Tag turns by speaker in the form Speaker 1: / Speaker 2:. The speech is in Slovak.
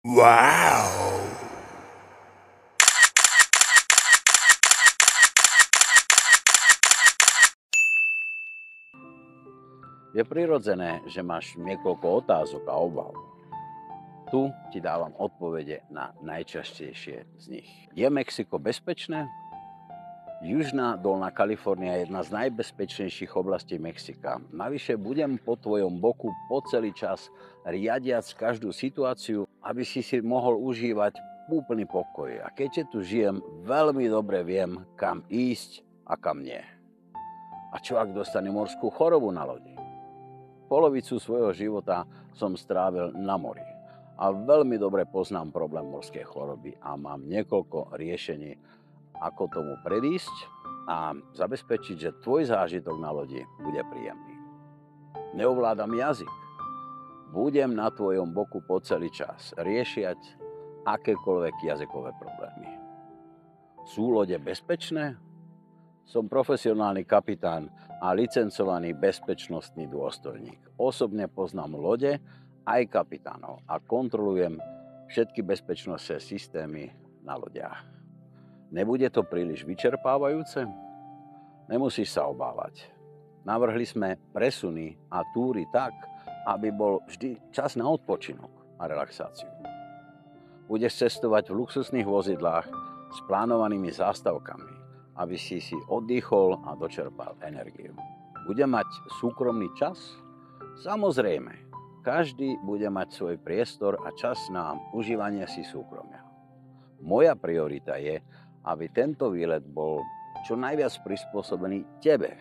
Speaker 1: Wow!
Speaker 2: Je prirodzené, že máš niekoľko otázok a obav. Tu ti dávam odpovede na najčastejšie z nich. Je Mexiko bezpečné? Južná Dolná Kalifornia je jedna z najbezpečnejších oblastí Mexika. Navyše budem po tvojom boku po celý čas, riadiac každú situáciu, aby si mohol užívať úplný pokoj. A keďže tu žijem, veľmi dobre viem, kam ísť a kam nie. A čo ak dostane morskú chorobu na lodi? Polovicu svojho života som strávil na mori a veľmi dobre poznám problém morskej choroby a mám niekoľko riešení, ako tomu predísť a zabezpečiť, že tvoj zážitok na lodi bude príjemný. Neovládam jazyk. Budem na tvojom boku po celý čas riešiať akékoľvek jazykové problémy. Sú lode bezpečné? Som profesionálny kapitán a licencovaný bezpečnostný dôstojník. Osobne poznám lode aj kapitánov a kontrolujem všetky bezpečnostné systémy na lodiach. Nebude to príliš vyčerpávajúce? Nemusíš sa obávať. Navrhli sme presuny a túry tak, aby bol vždy čas na odpočinok a relaxáciu. Budeš cestovať v luxusných vozidlách s plánovanými zástavkami, aby si oddychol a dočerpal energiu. Bude mať súkromný čas? Samozrejme, každý bude mať svoj priestor a čas na užívanie si súkromia. Moja priorita je, aby tento výlet bol čo najviac prispôsobený tebe.